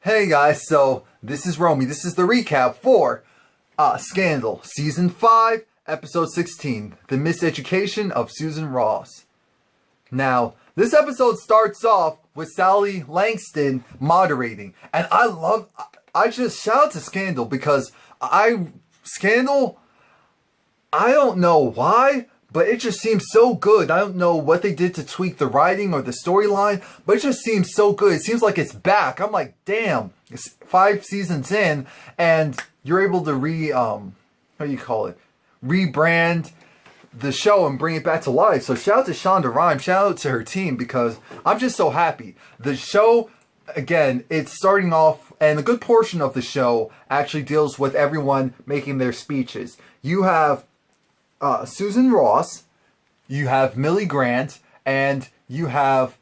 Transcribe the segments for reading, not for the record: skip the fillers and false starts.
Hey guys, so this is Romie. This is the recap for Scandal, Season 5, Episode 16, The Miseducation of Susan Ross. Now, this episode starts off with Sally Langston moderating, and I just shout out to Scandal because Scandal, I don't know why, but it just seems so good. I don't know what they did to tweak the writing or the storyline, but it just seems so good. It seems like it's back. I'm like, damn, it's 5 seasons in, and you're able to rebrand the show and bring it back to life. So shout out to Shonda Rhimes, shout out to her team, because I'm just so happy. The show, again, it's starting off, and a good portion of the show actually deals with everyone making their speeches. You have Susan Ross, you have Millie Grant, and you have,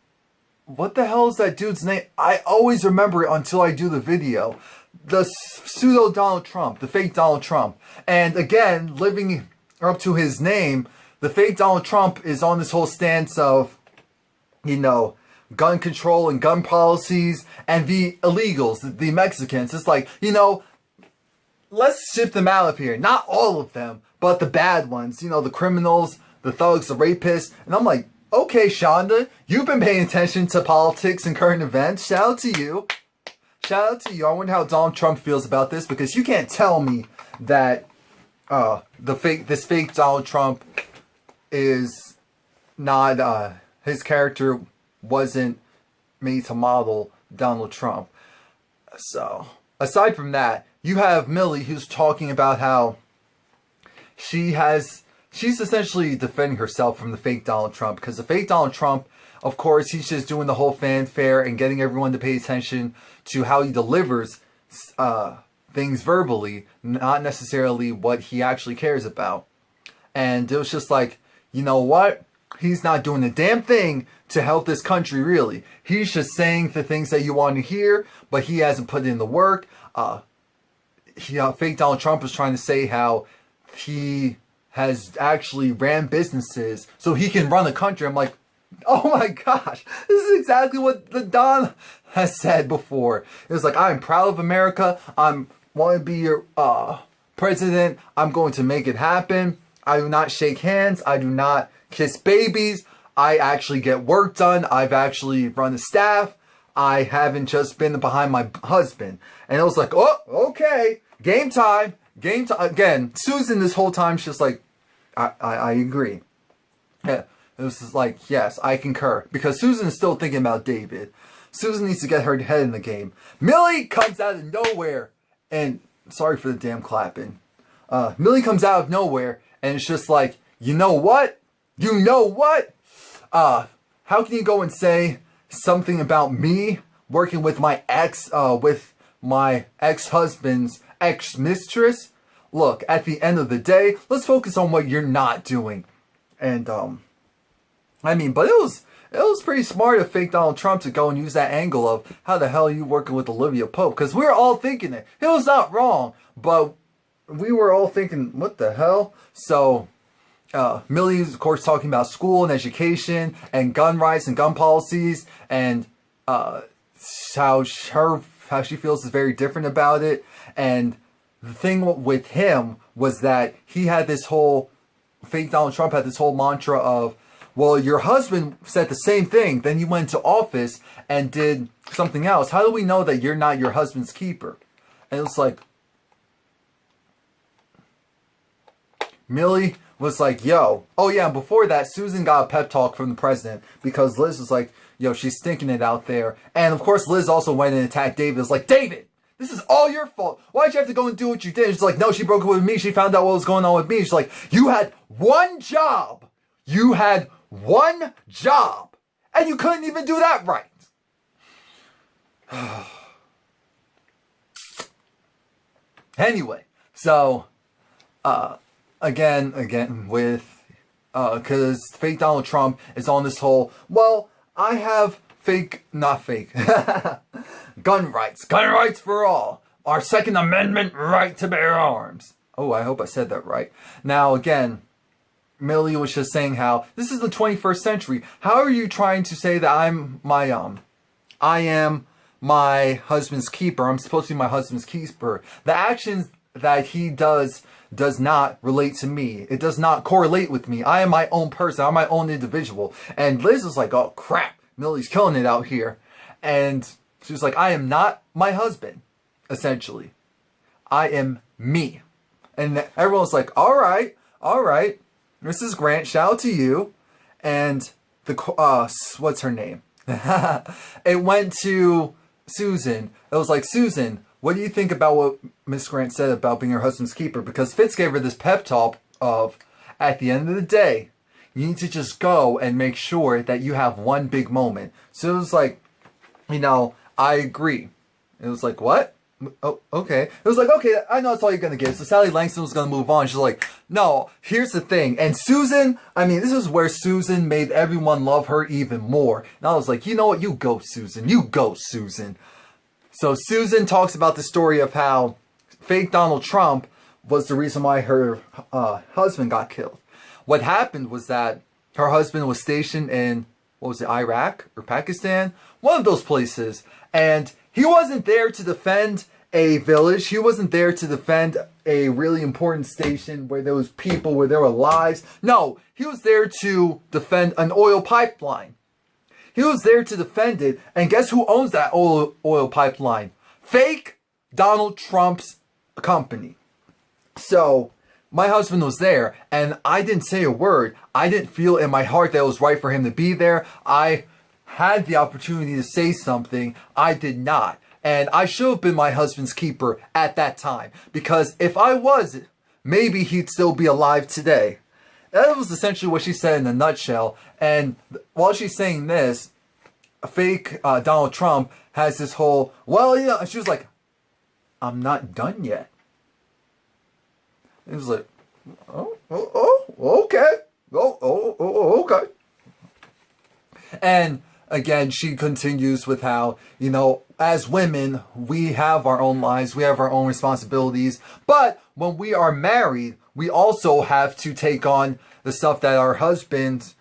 what the hell is that dude's name? I always remember it until I do the video. The pseudo Donald Trump, the fake Donald Trump. And again, living up to his name, the fake Donald Trump is on this whole stance of, gun control and gun policies, and the illegals, the Mexicans. It's like, let's ship them out of here. Not all of them, but the bad ones. The criminals, the thugs, the rapists. And I'm like, okay, Shonda, you've been paying attention to politics and current events. Shout out to you. Shout out to you. I wonder how Donald Trump feels about this, because you can't tell me that this fake Donald Trump is not, his character wasn't made to model Donald Trump. So, aside from that, you have Millie, who's talking about how she's essentially defending herself from the fake Donald Trump, because the fake Donald Trump, of course, he's just doing the whole fanfare and getting everyone to pay attention to how he delivers things verbally, not necessarily what he actually cares about. And it was just like, you know what? He's not doing a damn thing to help this country, really. He's just saying the things that you want to hear, but he hasn't put in the work. Fake Donald Trump was trying to say how he has actually ran businesses so he can run the country. I'm like, oh my gosh, this is exactly what the Don has said before. It was like, I'm proud of America. I want to be your president. I'm going to make it happen. I do not shake hands. I do not kiss babies. I actually get work done. I've actually run a staff. I haven't just been behind my husband. And it was like, oh, okay, game time. Game time. Again, Susan this whole time, she's just like, I agree. Yeah, it was just like, yes, I concur. Because Susan is still thinking about David. Susan needs to get her head in the game. Millie comes out of nowhere. And, sorry for the damn clapping. Millie comes out of nowhere. And it's just like, you know what? You know what? How can you go and say something about me working with my ex-husband's ex-mistress? Look, at the end of the day, let's focus on what you're not doing. And, but it was pretty smart of fake Donald Trump to go and use that angle of how the hell are you working with Olivia Pope? Because we were all thinking it. It was not wrong, but we were all thinking, what the hell? So, Millie's, of course, talking about school and education and gun rights and gun policies, and how she feels is very different about it. And the thing with him was that he had this whole, fake Donald Trump had this whole mantra of, well, your husband said the same thing, then you went to office and did something else. How do we know that you're not your husband's keeper? And it was like, Millie was like, yo. Oh yeah, and before that, Susan got a pep talk from the president, because Liz was like, yo, she's stinking it out there. And of course, Liz also went and attacked David. It was like, David, this is all your fault. Why'd you have to go and do what you did? She's like, no, she broke up with me. She found out what was going on with me. She's like, you had one job. You had one job. And you couldn't even do that right. Anyway, so, again, with, because fake Donald Trump is on this whole, well, I have not fake, gun rights for all, our Second Amendment right to bear arms. Oh, I hope I said that right. Now, again, Millie was just saying how this is the 21st century. How are you trying to say that I am my husband's keeper. I'm supposed to be my husband's keeper. The actions that he does not relate to me. It does not correlate with me. I am my own person. I'm my own individual. And Liz is like, oh crap, Millie's killing it out here. And she's like, I am not my husband, essentially. I am me. And everyone's like, all right, Mrs. Grant, shout out to you. And the, what's her name? It went to Susan. It was like, Susan, what do you think about what Miss Grant said about being her husband's keeper? Because Fitz gave her this pep talk of, at the end of the day, you need to just go and make sure that you have one big moment. So it was like, I agree. It was like, what? Oh, okay. It was like, okay, I know that's all you're going to give. So Sally Langston was going to move on. She's like, no, here's the thing. And Susan, this is where Susan made everyone love her even more. And I was like, you know what? You go, Susan. You go, Susan. So Susan talks about the story of how fake Donald Trump was the reason why her husband got killed. What happened was that her husband was stationed in, Iraq or Pakistan? One of those places. And he wasn't there to defend a village. He wasn't there to defend a really important station where there was people, where there were lives. No, he was there to defend an oil pipeline. He was there to defend it. And guess who owns that oil pipeline? Fake Donald Trump's company. So my husband was there and I didn't say a word. I didn't feel in my heart that it was right for him to be there. I had the opportunity to say something. I did not. And I should have been my husband's keeper at that time. Because if I was, maybe he'd still be alive today. That was essentially what she said in a nutshell. And while she's saying this, fake Donald Trump has this whole, she was like, I'm not done yet. It was like, okay. Okay. And again, she continues with how, as women, we have our own lives, we have our own responsibilities. But when we are married, we also have to take on the stuff that our husbands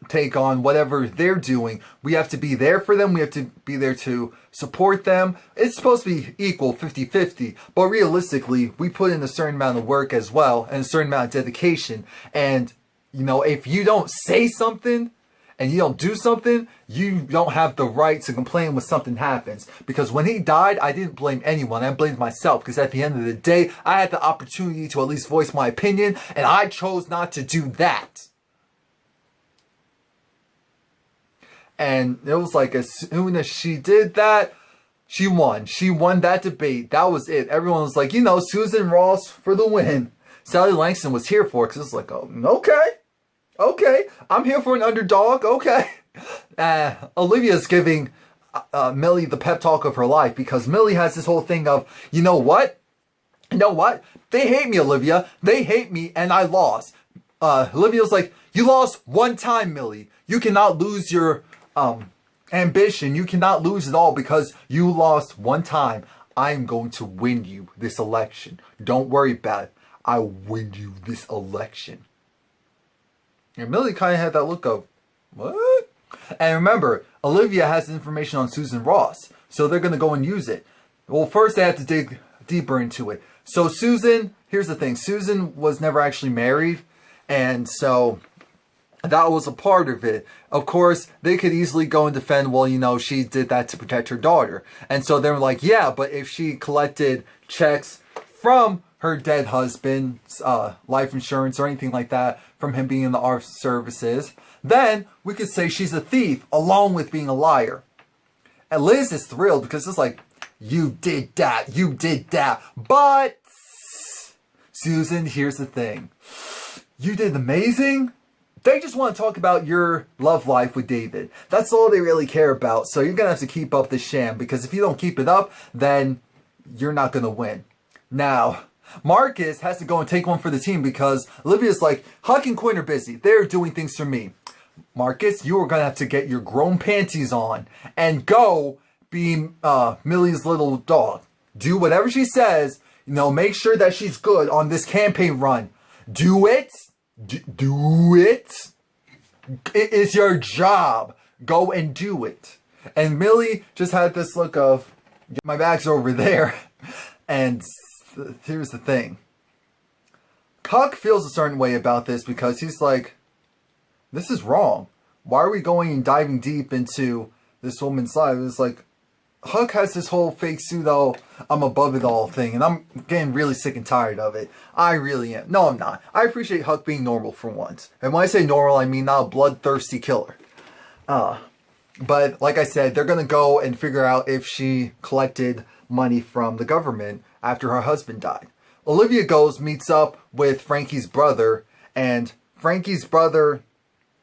take on, whatever they're doing. We have to be there for them. We have to be there to support them. It's supposed to be equal, 50-50. But realistically, we put in a certain amount of work as well and a certain amount of dedication. And, if you don't say something, and you don't do something, you don't have the right to complain when something happens. Because when he died, I didn't blame anyone. I blamed myself. Because at the end of the day, I had the opportunity to at least voice my opinion. And I chose not to do that. And it was like, as soon as she did that, she won. She won that debate. That was it. Everyone was like, Susan Ross for the win. Sally Langston was here for it. Because it was like, oh, okay, I'm here for an underdog. Okay. Olivia's giving Millie the pep talk of her life because Millie has this whole thing of, you know what? They hate me, Olivia. They hate me and I lost. Olivia's like, you lost one time, Millie. You cannot lose your ambition. You cannot lose it all because you lost one time. I am going to win you this election. Don't worry about it. I win you this election. And Millie kind of had that look of, what? And remember, Olivia has information on Susan Ross. So they're going to go and use it. Well, first they have to dig deeper into it. So Susan, here's the thing. Susan was never actually married. And so that was a part of it. Of course, they could easily go and defend, she did that to protect her daughter. And so they were like, yeah, but if she collected checks from her dead husband's life insurance or anything like that from him being in the armed services, then we could say she's a thief along with being a liar. And Liz is thrilled because it's like, you did that. But Susan, here's the thing. You did amazing. They just want to talk about your love life with David. That's all they really care about. So you're going to have to keep up the sham because if you don't keep it up, then you're not going to win. Now, Marcus has to go and take one for the team because Olivia's like, Huck and Quinn are busy. They're doing things for me. Marcus, you are going to have to get your grown panties on and go be Millie's little dog. Do whatever she says. Make sure that she's good on this campaign run. Do it. Do it. It is your job. Go and do it. And Millie just had this look of, my bag's over there. And here's the thing. Huck feels a certain way about this because he's like, this is wrong. Why are we going and diving deep into this woman's life? It's like, Huck has this whole fake pseudo I'm above it all thing, and I'm getting really sick and tired of it. I really am. No, I'm not. I appreciate Huck being normal for once. And when I say normal, I mean not a bloodthirsty killer. But like I said, they're going to go and figure out if she collected money from the government after her husband died. Olivia goes, meets up with Frankie's brother, and Frankie's brother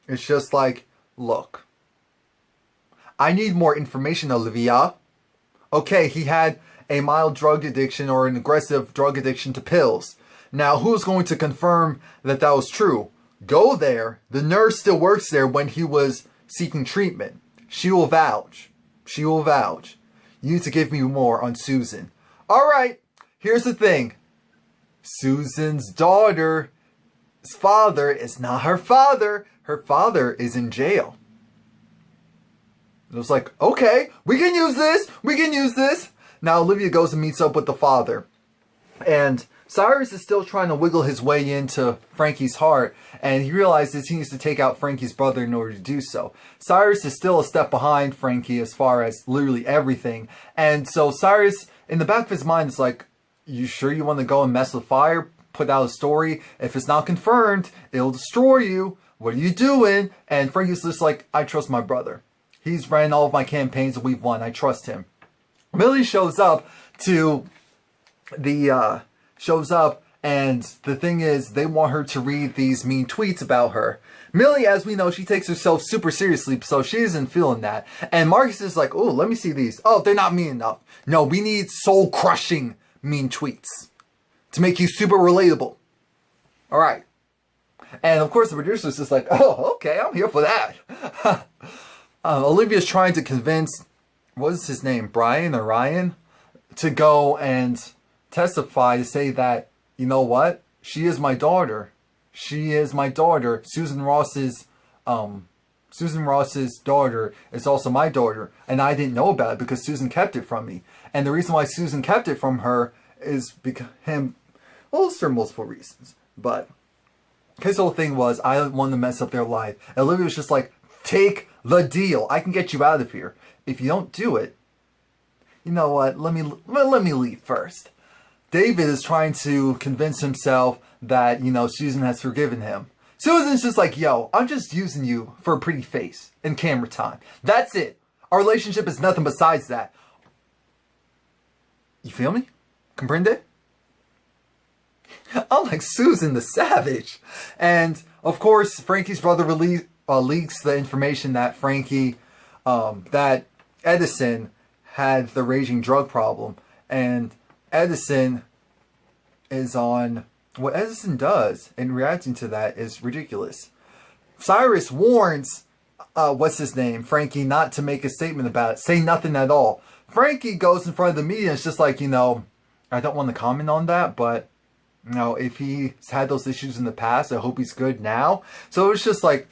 is just like, look, I need more information, Olivia. Okay, he had a mild drug addiction or an aggressive drug addiction to pills. Now, who's going to confirm that that was true? Go there. The nurse still works there when he was seeking treatment. She will vouch. She will vouch. You need to give me more on Susan. All right, here's the thing. Susan's daughter's father is not her father. Her father is in jail. It was like, okay, we can use this. We can use this. Now Olivia goes and meets up with the father. And Cyrus is still trying to wiggle his way into Frankie's heart. And he realizes he needs to take out Frankie's brother in order to do so. Cyrus is still a step behind Frankie as far as literally everything. And so Cyrus, in the back of his mind, is like, you sure you want to go and mess with fire? Put out a story. If it's not confirmed, it'll destroy you. What are you doing? And Frankie's just like, I trust my brother. He's ran all of my campaigns and we've won. I trust him. Millie shows up and the thing is, they want her to read these mean tweets about her. Millie, as we know, she takes herself super seriously, so she isn't feeling that. And Marcus is like, oh, let me see these. Oh, they're not mean enough. No, we need soul-crushing mean tweets to make you super relatable. All right. And of course, the producer's just like, oh, okay, I'm here for that. Olivia's trying to convince, what is his name, Brian or Ryan, to go and testify to say that, you know what, she is my daughter. She is my daughter. Susan Ross's daughter is also my daughter, and I didn't know about it because Susan kept it from me. And the reason why Susan kept it from her is because well, it's for multiple reasons. But his whole thing was, I didn't want to mess up their life. And Olivia was just like, take the deal. I can get you out of here. If you don't do it, you know what? Let me leave first. David is trying to convince himself that, you know, Susan has forgiven him. Susan's just like, yo, I'm just using you for a pretty face and camera time. That's it. Our relationship is nothing besides that. You feel me? Comprende? I'm like Susan the Savage. And, of course, Frankie's brother leaks the information that that Edison had the raging drug problem. And Edison is on... What Edison does in reacting to that is ridiculous. Cyrus warns, what's his name, Frankie, not to make a statement about it. Say nothing at all. Frankie goes in front of the media and it's just like, you know, I don't want to comment on that, but, you know, if he's had those issues in the past, I hope he's good now. So it was just like,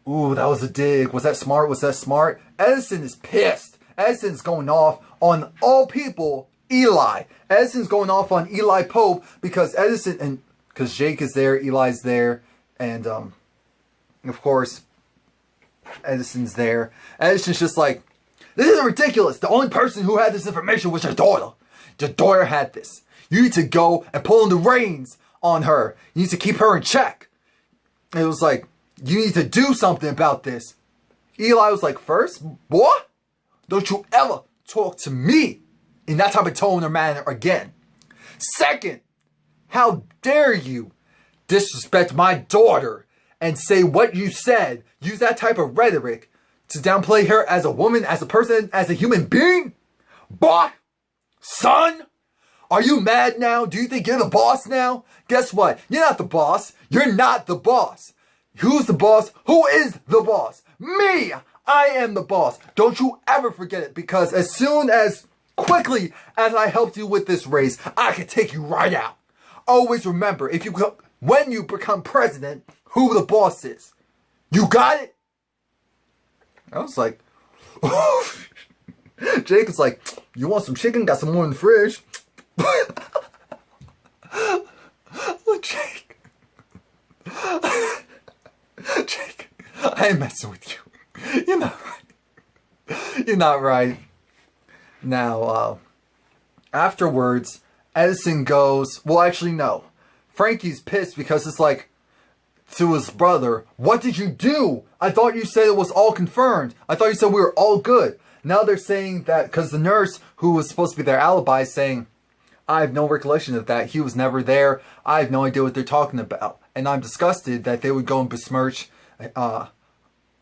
ooh, that was a dig. Was that smart? Was that smart? Edison is pissed. Edison's going off on all people. Eli. Edison's going off on Eli Pope because because Jake is there, Eli's there, and of course Edison's there. Edison's just like, this is ridiculous. The only person who had this information was your daughter. Your daughter had this. You need to go and pull in the reins on her. You need to keep her in check. And it was like, you need to do something about this. Eli was like, first, boy, don't you ever talk to me in that type of tone or manner again. Second, how dare you disrespect my daughter and say what you said, use that type of rhetoric to downplay her as a woman, as a person, as a human being? Boy, son, are you mad now? Do you think you're the boss now? Guess what? You're not the boss. You're not the boss. Who's the boss? Who is the boss? Me! I am the boss. Don't you ever forget it, because as quickly as I helped you with this race, I can take you right out. Always remember, when you become president, who the boss is. You got it? I was like, Jake is like, you want some chicken? Got some more in the fridge. Look, Jake. Jake, I ain't messing with you. You're not right. You're not right. Now, afterwards, Edison goes, well, actually, no. Frankie's pissed because it's like, to his brother, what did you do? I thought you said it was all confirmed. I thought you said we were all good. Now they're saying that, because the nurse, who was supposed to be their alibi, is saying, I have no recollection of that. He was never there. I have no idea what they're talking about. And I'm disgusted that they would go and besmirch a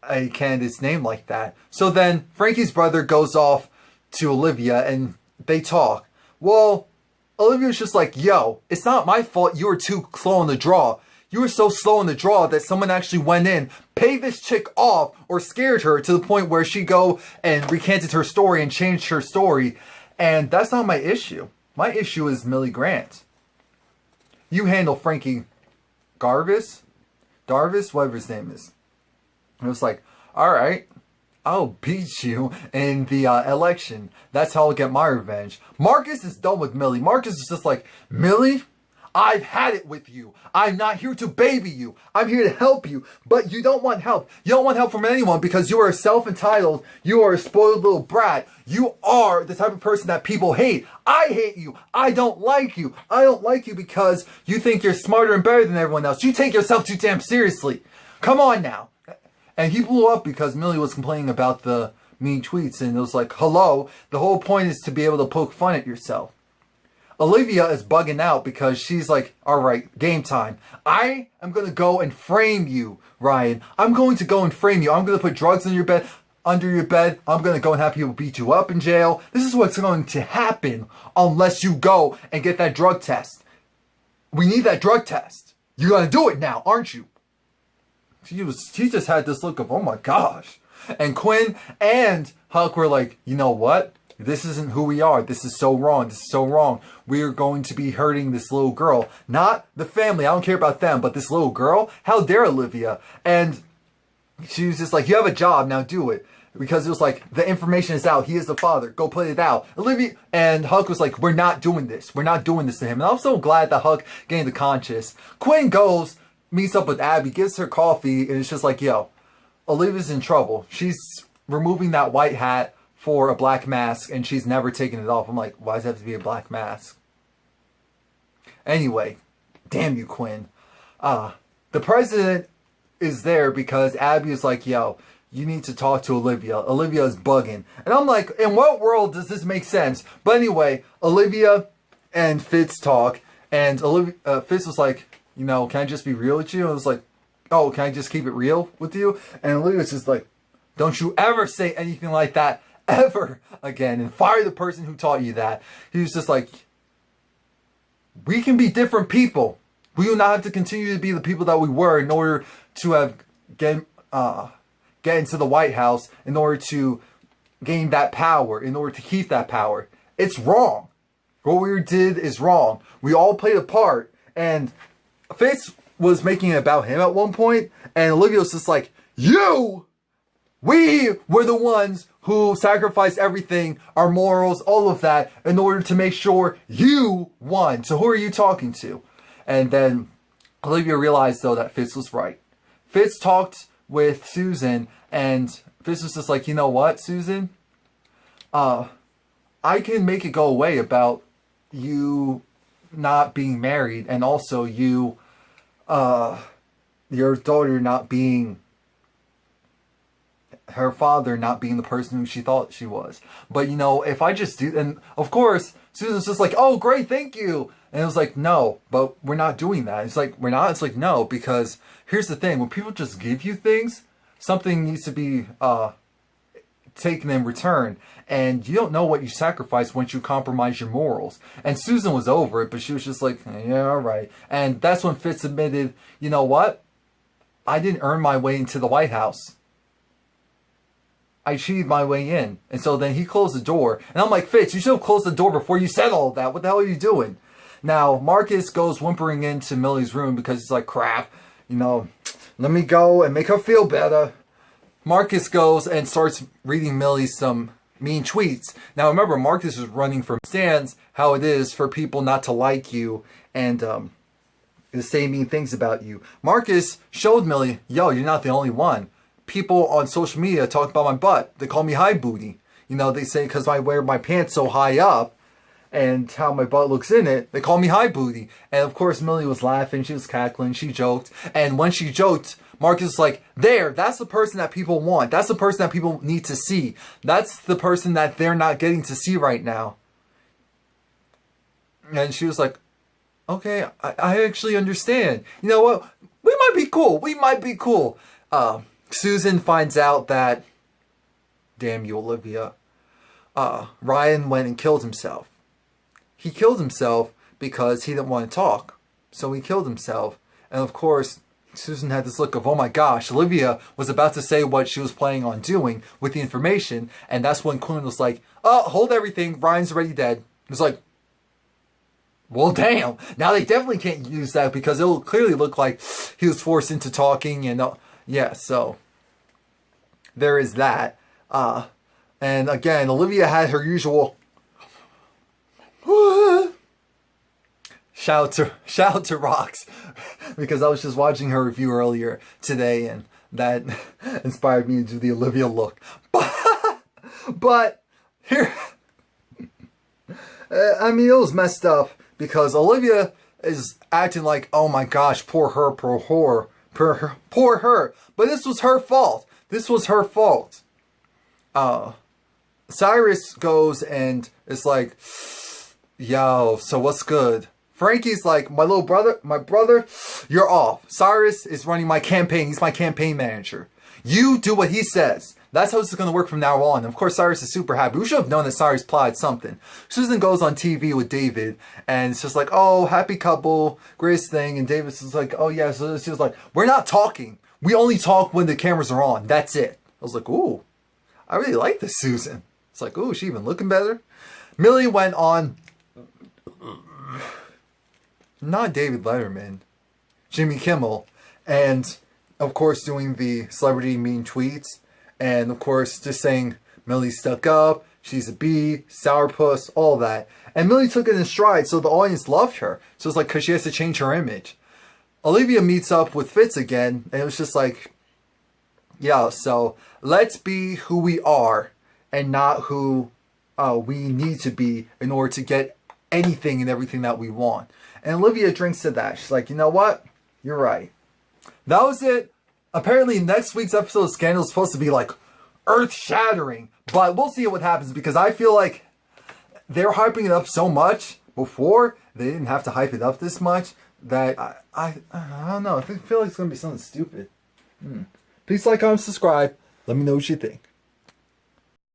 candidate's name like that. So then Frankie's brother goes off to Olivia and they talk. Well, Olivia's just like, yo, it's not my fault you were too slow on the draw. You were so slow in the draw that someone actually went in, paid this chick off, or scared her to the point where she go and recanted her story and changed her story. And that's not my issue. My issue is Millie Grant. You handle Frankie Darvis, whatever his name is. It was like, all right, I'll beat you in the election. That's how I'll get my revenge. Marcus is done with Millie. Marcus is just like, Millie, I've had it with you. I'm not here to baby you. I'm here to help you. But you don't want help. You don't want help from anyone because you are self-entitled. You are a spoiled little brat. You are the type of person that people hate. I hate you. I don't like you. I don't like you because you think you're smarter and better than everyone else. You take yourself too damn seriously. Come on now. And he blew up because Millie was complaining about the mean tweets. And it was like, hello. The whole point is to be able to poke fun at yourself. Olivia is bugging out because she's like, all right, game time. I am going to go and frame you, Ryan. I'm going to go and frame you. I'm going to put drugs in your bed, under your bed. I'm going to go and have people beat you up in jail. This is what's going to happen unless you go and get that drug test. We need that drug test. You're going to do it now, aren't you? She just had this look of, oh my gosh. And Quinn and Huck were like, you know what? This isn't who we are. This is so wrong. This is so wrong. We are going to be hurting this little girl. Not the family. I don't care about them. But this little girl? How dare Olivia? And she was just like, you have a job. Now do it. Because it was like, the information is out. He is the father. Go play it out. Olivia and Huck was like, we're not doing this. We're not doing this to him. And I'm so glad that Huck gained the conscience. Quinn goes, meets up with Abby, gives her coffee. And it's just like, yo, Olivia's in trouble. She's removing that white hat for a black mask, and she's never taken it off. I'm like, why does it have to be a black mask? Anyway, damn you, Quinn. The president is there because Abby is like, yo, you need to talk to Olivia. Olivia is bugging. And I'm like, in what world does this make sense? But anyway, Olivia and Fitz talk, and Fitz was like, you know, can I just be real with you? And I was like, oh, can I just keep it real with you? And Olivia's just like, don't you ever say anything like that ever again, and fire the person who taught you that. He was just like, we can be different people. We do not have to continue to be the people that we were in order to have get into the White House, in order to gain that power, in order to keep that power. It's wrong. What we did is wrong. We all played a part, and Fitz was making it about him at one point, and Olivia was just like, we were the ones who sacrificed everything, our morals, all of that, in order to make sure you won. So who are you talking to? And then Olivia realized, though, that Fitz was right. Fitz talked with Susan, and Fitz was just like, you know what, Susan? I can make it go away about you not being married, and also you, your daughter not being, her father not being the person who she thought she was. But, you know, if I just do, and of course, Susan's just like, oh, great, thank you. And it was like, no, but we're not doing that. It's like, we're not. It's like, no, because here's the thing. When people just give you things, something needs to be taken in return. And you don't know what you sacrifice once you compromise your morals. And Susan was over it, but she was just like, yeah, all right. And that's when Fitz admitted, you know what? I didn't earn my way into the White House. I cheated my way in. And so then he closed the door. And I'm like, Fitz, you should have closed the door before you said all of that. What the hell are you doing? Now, Marcus goes whimpering into Millie's room because he's like, crap, you know, let me go and make her feel better. Marcus goes and starts reading Millie some mean tweets. Now remember, Marcus is running from stands how it is for people not to like you and to say mean things about you. Marcus showed Millie, yo, you're not the only one. People on social media talk about my butt. They call me high booty. You know, they say because I wear my pants so high up and how my butt looks in it, they call me high booty. And of course, Millie was laughing. She was cackling. She joked. And when she joked, Marcus was like, there, that's the person that people want. That's the person that people need to see. That's the person that they're not getting to see right now. And she was like, okay, I actually understand. You know what? We might be cool. We might be cool. Susan finds out that, damn you, Olivia, Ryan went and killed himself. He killed himself because he didn't want to talk. So he killed himself. And of course, Susan had this look of, oh my gosh, Olivia was about to say what she was planning on doing with the information. And that's when Quinn was like, oh, hold everything. Ryan's already dead. It was like, well, damn. Now they definitely can't use that because it'll clearly look like he was forced into talking. And yeah, so there is that. And again, Olivia had her usual shout out to Rox because I was just watching her review earlier today and that inspired me to do the Olivia look. But here, I mean, it was messed up because Olivia is acting like, oh my gosh, poor her, poor her. But this was her fault. This was her fault. Cyrus goes and is like, yo, so what's good? Frankie's like, my brother, you're off. Cyrus is running my campaign. He's my campaign manager. You do what he says. That's how this is going to work from now on. And of course, Cyrus is super happy. We should have known that Cyrus plotted something. Susan goes on TV with David, and it's just like, oh, happy couple, greatest thing. And David's just like, oh yeah. So she was like, we're not talking. We only talk when the cameras are on. That's it. I was like, ooh, I really like this Susan. It's like, ooh, she even looking better. Millie went on, not David Letterman, Jimmy Kimmel, and of course doing the celebrity mean tweets, and of course just saying Millie's stuck up, she's a bee, sourpuss, all that. And Millie took it in stride, so the audience loved her. So it's like, because she has to change her image. Olivia meets up with Fitz again, and it was just like, yeah, so let's be who we are and not who we need to be in order to get anything and everything that we want. And Olivia drinks to that. She's like, you know what? You're right. That was it. Apparently next week's episode of Scandal is supposed to be like earth-shattering. But we'll see what happens because I feel like they're hyping it up so much before. They didn't have to hype it up this much that I don't know. I feel like it's going to be something stupid. Please like, comment, subscribe. Let me know what you think.